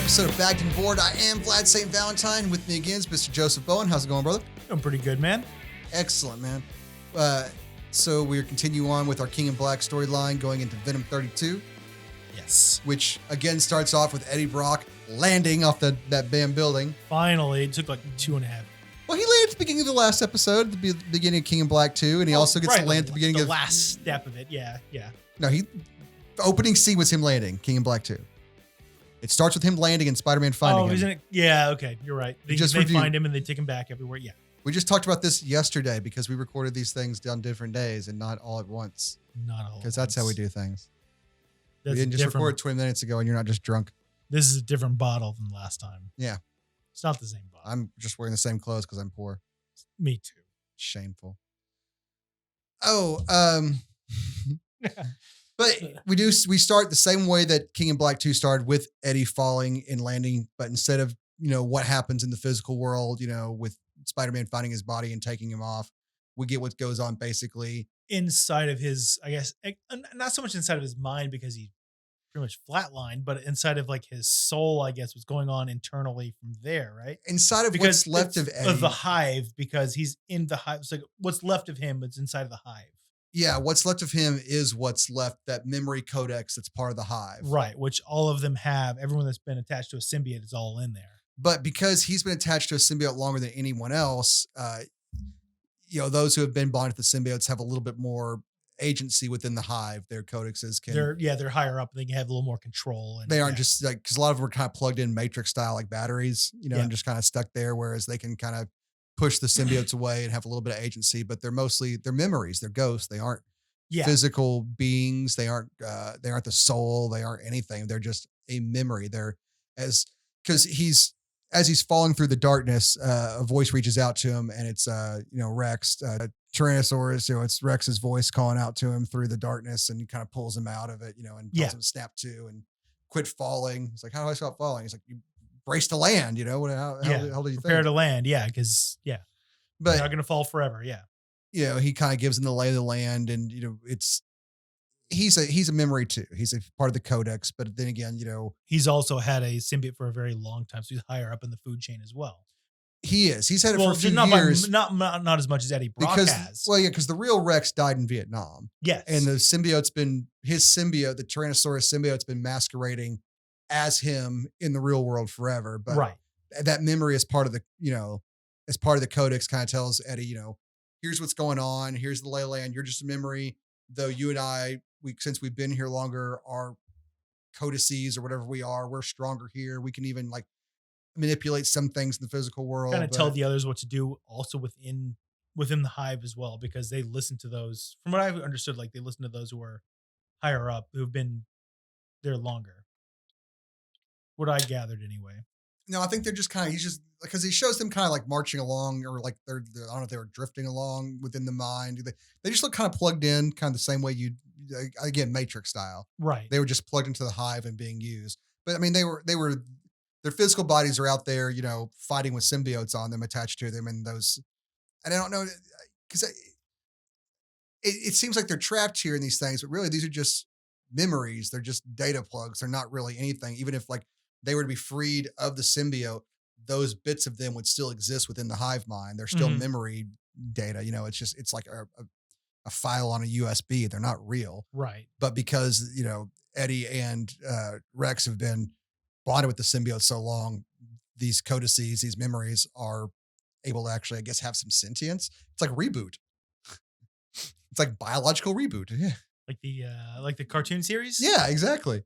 episode of Bagged and Board. I am Vlad St. Valentine. With me again is Mr. Joseph Bowen. How's it going, brother? I'm pretty good, man. Excellent, man. So we're continue on with our King in Black storyline going into Venom 32. Yes. Which, again, starts off with Eddie Brock landing off that damn building. Finally, it took like 2.5. Well, he landed at the beginning of the last episode, the beginning of King in Black 2, and he also gets to land at the beginning of... the last step of it, yeah. No, the opening scene was him landing, King in Black 2. It starts with him landing and Spider-Man finding him. Isn't it? Yeah, okay, you're right. They find him and they take him back everywhere, yeah. We just talked about this yesterday because we recorded these things on different days and not all at once. Not all at once. Because that's how we do things. That's we didn't just record 20 minutes ago and you're not just drunk. This is a different bottle than last time. Yeah. It's not the same bottle. I'm just wearing the same clothes because I'm poor. Me too. Shameful. Oh, but we start the same way that King in Black 2 started, with Eddie falling and landing, but instead of, what happens in the physical world, with Spider-Man finding his body and taking him off, we get what goes on basically inside of his, I guess, not so much inside of his mind because he pretty much flatlined, but inside of like his soul, I guess, what's going on internally from there, right? Inside of what's left of Eddie. Of the hive, because he's in the hive. It's like what's left of him, it's inside of the hive. Yeah, what's left of him is what's left, that memory codex that's part of the hive. Right, which all of them have. Everyone that's been attached to a symbiote is all in there. But because he's been attached to a symbiote longer than anyone else, those who have been bonded to the symbiotes have a little bit more agency within the hive. Their codexes can... They're higher up. They can have a little more control. And they aren't just like... Because a lot of them are kind of plugged in Matrix style, like batteries, and just kind of stuck there, whereas they can kind of push the symbiotes away and have a little bit of agency, but they're memories. They're ghosts. They aren't physical beings. They aren't the soul. They aren't anything. They're just a memory. Because as he's falling through the darkness, a voice reaches out to him, and it's Rex, Tyrannosaurus. It's Rex's voice calling out to him through the darkness, and he kind of pulls him out of it, and tells him to snap to and quit falling. He's like, "How do I stop falling?" He's like, "You brace to land." How do you think? Prepare to land, because but you're not gonna fall forever. He kind of gives him the lay of the land, and he's a memory too. He's a part of the codex, but then again, he's also had a symbiote for a very long time, so he's higher up in the food chain as well. He is. He's had it for a few years. Not as much as Eddie Brock has. Well, yeah, because the real Rex died in Vietnam. Yes. And the symbiote, the Tyrannosaurus symbiote's been masquerading as him in the real world forever. But that memory is part of the, as part of the codex, kind of tells Eddie, here's what's going on. Here's the lay of land. You're just a memory. Though you and I, since we've been here longer, our codices or whatever we are, we're stronger here. We can even manipulate some things in the physical world. Kind of tell the others what to do also within the hive as well, because they listen to those, from what I've understood, they listen to those who are higher up, who've been there longer. What I gathered anyway. No, I think they're just he's just, because he shows them kind of marching along, or they're I don't know if they were drifting along within the mind. They just look kind of plugged in, kind of the same way again, Matrix style. Right. They were just plugged into the hive and being used. But I mean, their physical bodies are out there, fighting with symbiotes on them, attached to them, and I don't know, because it seems like they're trapped here in these things, but really these are just memories. They're just data plugs. They're not really anything. Even if they were to be freed of the symbiote, those bits of them would still exist within the hive mind. They're still memory data. It's like a file on a USB. They're not real. Right. But because, Eddie and Rex have been bonded with the symbiote so long, these codices, these memories are able to actually, I guess, have some sentience. It's like reboot. It's like biological reboot. Yeah. Like the cartoon series? Yeah, exactly.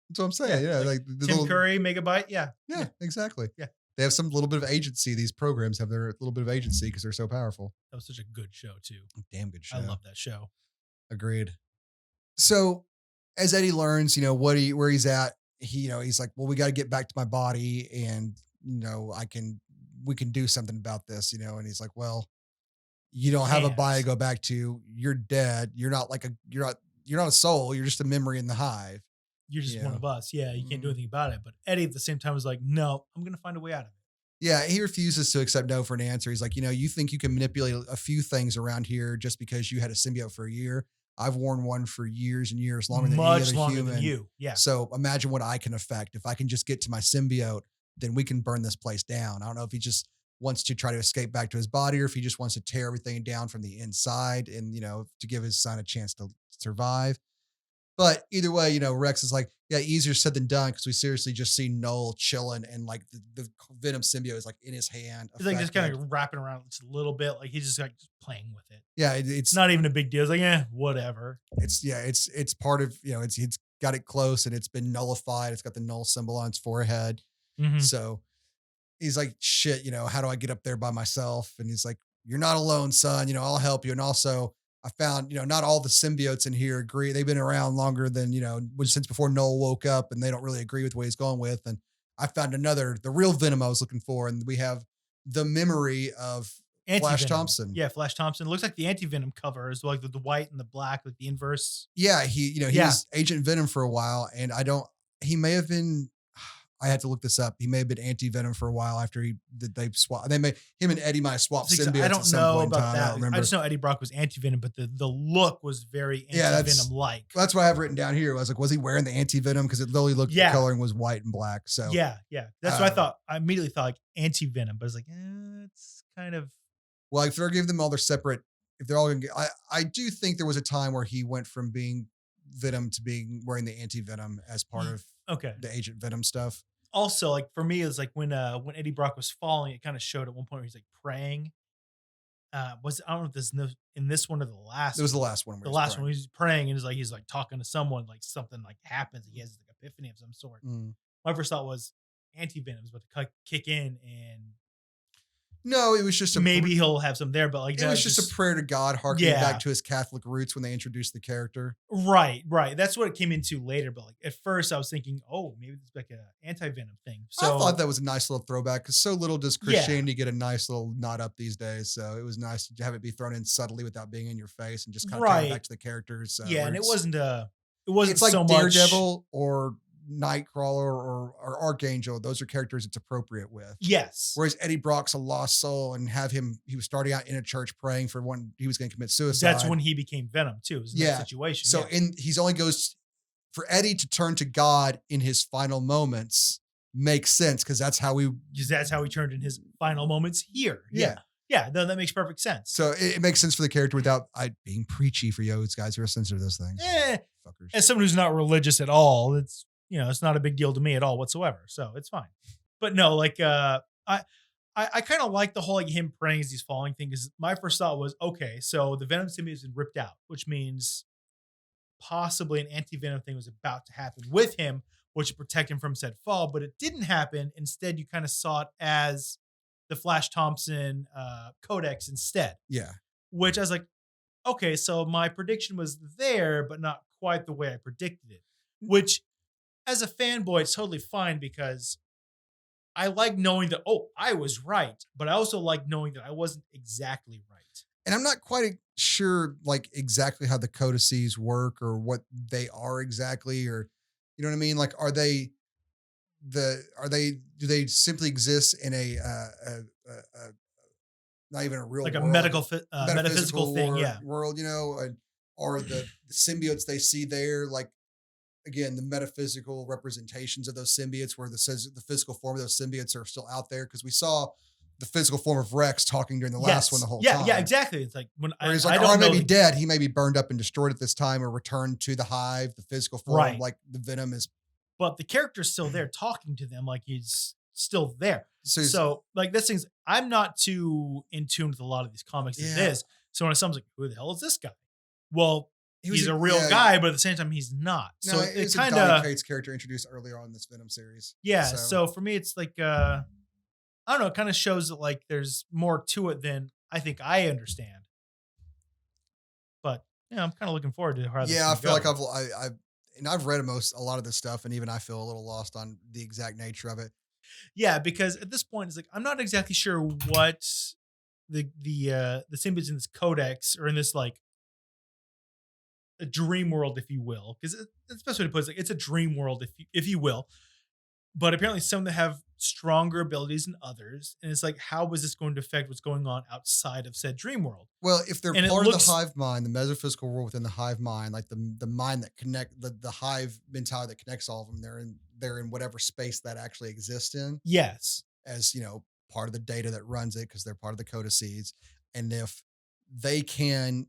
That's what I'm saying. Yeah. Tim Curry, Megabyte. Yeah. Yeah, exactly. Yeah. They have some little bit of agency. These programs have their little bit of agency because they're so powerful. That was such a good show too. Damn good show. I love that show. Agreed. So as Eddie learns, where he's at, he's like, well, we got to get back to my body, and we can do something about this, and he's like, well, you don't have a body to go back to. You're dead. You're not you're not a soul. You're just a memory in the hive. You're just one of us. Yeah, you can't do anything about it. But Eddie at the same time was like, no, I'm going to find a way out of it. Yeah, he refuses to accept no for an answer. He's like, you think you can manipulate a few things around here just because you had a symbiote for a year. I've worn one for years and years, longer than any Much other longer than human. you. Yeah. So imagine what I can affect. If I can just get to my symbiote, then we can burn this place down. I don't know if he just wants to try to escape back to his body or if he just wants to tear everything down from the inside and, to give his son a chance to survive. But either way, Rex is like, yeah, easier said than done because we seriously just see Noel chilling and like the Venom symbiote is like in his hand. He's like just kind of wrapping around just a little bit. Like he's just like just playing with it. Yeah, It's not even a big deal. It's like, whatever. it's part of, it's got it close and it's been nullified. It's got the null symbol on its forehead. Mhm. So he's like, shit, how do I get up there by myself? And he's like, you're not alone, son. I'll help you. And also, I found, not all the symbiotes in here agree. They've been around longer than, since before Noel woke up and they don't really agree with what he's going with. And I found the real Venom I was looking for. And we have the memory of Flash Thompson. Yeah, Flash Thompson. It looks like the anti-Venom cover is like the white and the black, like the inverse. Yeah, he was Agent Venom for a while. And he may have been, I had to look this up. He may have been anti-Venom for a while after him and Eddie might have swapped symbiotes. I don't know about that. I just know Eddie Brock was anti-Venom, but the look was very anti-Venom like. That's what I have written down here. I was like, was he wearing the anti-Venom? Because it literally looked the coloring was white and black. So yeah. That's what I thought. I immediately thought like anti-Venom, but I was like, it's kind of. Well, if they're giving them all their separate, if they're all going to get, I do think there was a time where he went from being Venom to being wearing the anti-Venom as part of the Agent Venom stuff. Also, like for me, it's like when Eddie Brock was falling, it kind of showed at one point where he's like praying. I don't know if this in this one or the last. It was the last one. The last one, he's praying and he's like talking to someone, like something like happens. He has like epiphany of some sort. My first thought was anti-Venom's about to kick in and. No, it was just maybe he'll have some there, but like it was just a prayer to God, harkening back to his Catholic roots when they introduced the character. Right. That's what it came into later. But like at first, I was thinking, oh, maybe it's like an anti-Venom thing. So I thought that was a nice little throwback because so little does Christianity get a nice little nod up these days. So it was nice to have it be thrown in subtly without being in your face and just kind of coming back to the characters. And it wasn't it's like so Daredevil or Nightcrawler or Archangel. Those are characters it's appropriate with. Yes. Whereas Eddie Brock's a lost soul and he was starting out in a church praying for when he was going to commit suicide. That's when he became Venom too. In that situation. So he's only goes for Eddie to turn to God in his final moments makes sense because that's how he turned in his final moments here. Yeah, no, that makes perfect sense. So it makes sense for the character without being preachy for you guys who are sensitive to those things. Fuckers. As someone who's not religious at all, it's it's not a big deal to me at all whatsoever. So it's fine. But no, like I kind of like the whole like him praying as he's falling thing because my first thought was, okay, so the Venom symbiote has been ripped out, which means possibly an anti-Venom thing was about to happen with him, which would protect him from said fall, but it didn't happen. Instead, you kind of saw it as the Flash Thompson Codex instead. Yeah. Which I was like, okay, so my prediction was there, but not quite the way I predicted it. Which, as a fanboy, it's totally fine because I like knowing that, I was right, but I also like knowing that I wasn't exactly right. And I'm not quite sure like exactly how the codices work or what they are exactly, or you know what I mean? Like, do they simply exist in a not even a real like a world, metaphysical thing, world, or the symbiotes they see there, like again, the metaphysical representations of those symbiotes where the physical form of those symbiotes are still out there because we saw the physical form of Rex talking during the last one the whole time. Yeah, exactly. It's like when he's like, I may be dead. He may be burned up and destroyed at this time or returned to the hive, the physical form, like the Venom is. But the character's still there talking to them like he's still there. So like this thing's, I'm not too in tune with a lot of these comics as it is. So when someone's like, who the hell is this guy? Well, he's a real guy, but at the same time, he's not. So it's kind of Cates character introduced earlier on in this Venom series. Yeah. So for me, it's like, I don't know. It kind of shows that like there's more to it than I think I understand. But I'm kind of looking forward to how this I feel like I've read a lot of this stuff, and even I feel a little lost on the exact nature of it. Yeah, because at this point, it's like I'm not exactly sure what the symbiotes in this codex or in this like a dream world, if you will, because it's the best way to put it. It's like it's a dream world, if you will. But apparently, some that have stronger abilities than others. And it's like, how is this going to affect what's going on outside of said dream world? Well, if they're And it part of the looks- hive mind, the metaphysical world within the hive mind, like the mind that connect the hive mentality that connects all of them, they're in whatever space that actually exists in, Yes. as part of the data that runs it, because they're part of the codices. And if they can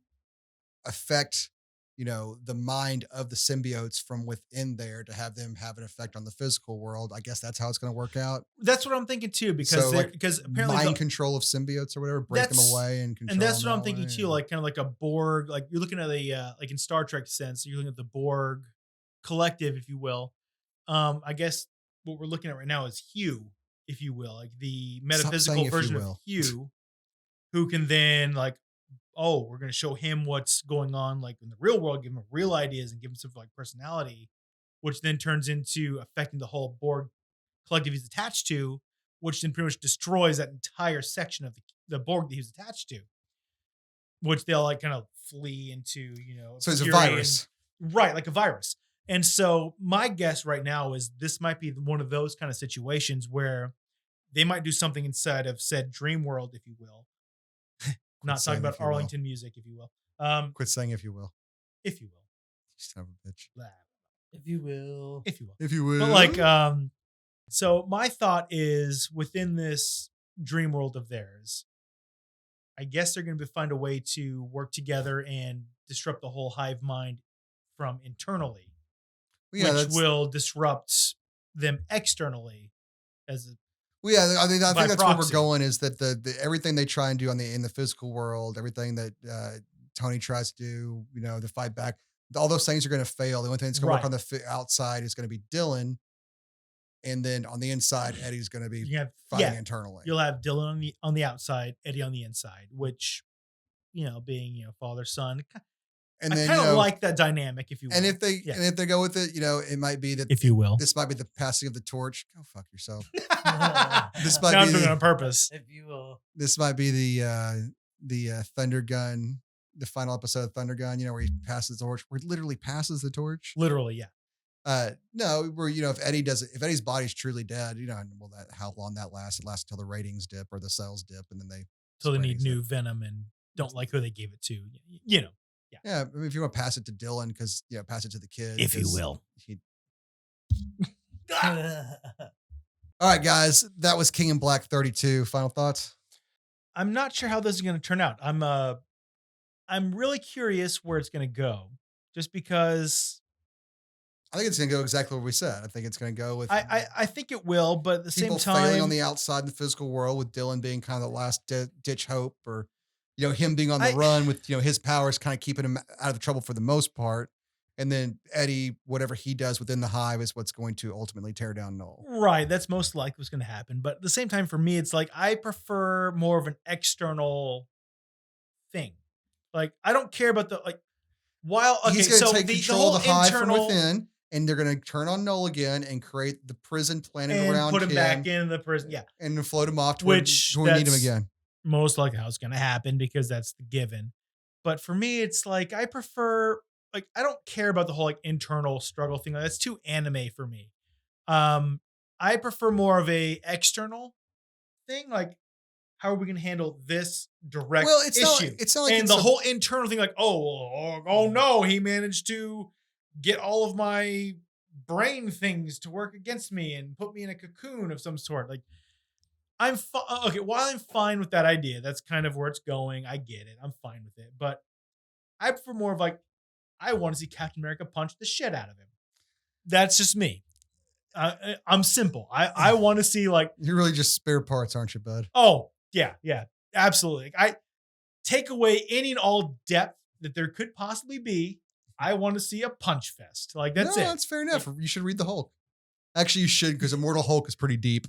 affect the mind of the symbiotes from within there to have them have an effect on the physical world, I guess that's how it's going to work out. That's what I'm thinking too, because So, because apparently mind control of symbiotes or whatever, break them That's- away and control. and that's them what I'm that thinking way, too, like kind of like a Borg, like you're looking at a like in Star Trek sense, you're looking at the Borg collective, if you will. I guess what we're looking at right now is Hugh, if you will, like the metaphysical saying if you version of will. Hugh, who can then like, oh, we're going to show him what's going on like in the real world, give him real ideas and give him some like personality, which then turns into affecting the whole Borg collective he's attached to, which then pretty much destroys that entire section of the Borg that he was attached to, which they'll like kind of flee into, So it's a obscurity virus. right, like a virus. And so my guess right now is this might be one of those kind of situations where they might do something inside of said dream world, if you will. Not talking about Arlington music, if you will. Quit saying if you will. If you will. Son of a bitch. If you will. If you will. If you will. But like, so my thought is within this dream world of theirs, I guess they're going to find a way to work together and disrupt the whole hive mind from internally, which will disrupt them externally. I think that's where we're proxy. going, is that the everything they try and do in the physical world, everything that Tony tries to do, to fight back, all those things are going to fail. The only thing that's going to work on the outside is going to be Dylan. And then on the inside, Eddie's going to be fighting internally. You'll have Dylan on the outside, Eddie on the inside, which, being, father, son. And then, I kind of like that dynamic, if you will. And if they go with it, it might be that, if you will, this might be the passing of the torch. Go fuck yourself. This might be doing it on purpose. If you will. This might be the Thunder Gun, the final episode of Thunder Gun, where he passes the torch, where he literally passes the torch. Literally, yeah. No, where if Eddie does it, if Eddie's body's truly dead, how long that lasts? It lasts until the ratings dip or the sales dip, and then they need new Venom and don't like who they gave it to. Yeah. Yeah, I mean, if you want to pass it to Dylan, because pass it to the kid, if you will. All right, guys, that was King in Black 32. Final thoughts? I'm not sure how this is going to turn out. I'm really curious where it's going to go, just because I think it's going to go exactly what we said. I think it's going to go with. I think it will, but at the same time, failing on the outside in the physical world, with Dylan being kind of the last ditch hope, or him being on the run with his powers kind of keeping him out of the trouble for the most part, and then Eddie, whatever he does within the hive is what's going to ultimately tear down Null. Right, that's most likely what's going to happen. But at the same time, for me, it's like I prefer more of an external thing. Like I don't care about the he's going to take control of the hive from within. And they're going to turn on Null again and create the prison planet and around him. Put him back in the prison. Yeah. And float him off to where we need him again. Most likely how it's going to happen, because that's the given. But for me, it's like, I prefer, I don't care about the whole internal struggle thing. That's too anime for me. I prefer more of a external thing. Like, how are we going to handle this direct issue? It's not like and the whole internal thing, oh no, he managed to get all of my brain things to work against me and put me in a cocoon of some sort. Like, I'm okay. While I'm fine with that idea, that's kind of where it's going. I get it. I'm fine with it. But I prefer more of I want to see Captain America punch the shit out of him. That's just me. I'm simple. I want to see you're really just spare parts, aren't you, bud? Oh yeah, absolutely. I take away any and all depth that there could possibly be. I want to see a punch fest. That's it. That's fair enough. You should read the Hulk. Actually, you should, because Immortal Hulk is pretty deep.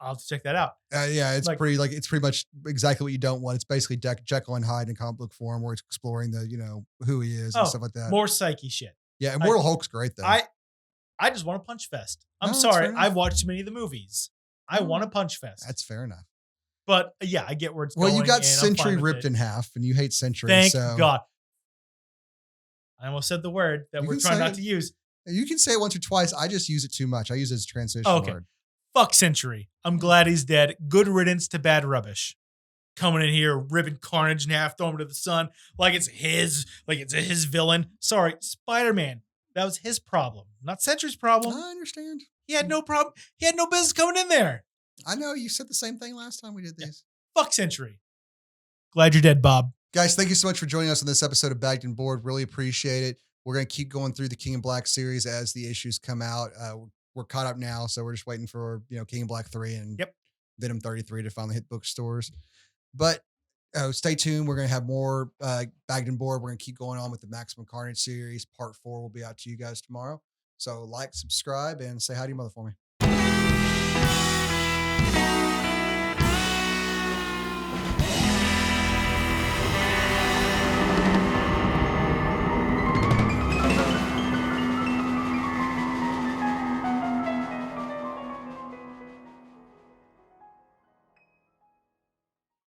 I'll have to check that out. Yeah, it's it's pretty much exactly what you don't want. It's basically Jekyll and Hyde in comic book form, where it's exploring the who he is and stuff like that. More psyche shit. Yeah, Immortal Hulk's great though. I just want a punch fest. I'm sorry, I've watched too many of the movies. I want a punch fest. That's fair enough. But yeah, I get where it's going. Well, you got Sentry ripped in half, and you hate Sentry. Thank God. I almost said the word that we're trying not to use. You can say it once or twice. I just use it too much. I use it as a transition word. Fuck Century. I'm glad he's dead. Good riddance to bad rubbish. Coming in here, ripping Carnage in half, throwing him to the sun like it's his villain. Sorry, Spider-Man. That was his problem, not Century's problem. I understand. He had no problem. He had no business coming in there. I know you said the same thing last time we did these. Yeah. Fuck Century. Glad you're dead, Bob. Guys, thank you so much for joining us on this episode of Bagged and Board. Really appreciate it. We're going to keep going through the King in Black series as the issues come out. We're caught up now, so we're just waiting for King in Black 3 and Venom 33 to finally hit bookstores. But stay tuned. We're going to have more Bagged and Board. We're going to keep going on with the Maximum Carnage series. Part 4 will be out to you guys tomorrow. So like, subscribe, and say hi to your mother for me.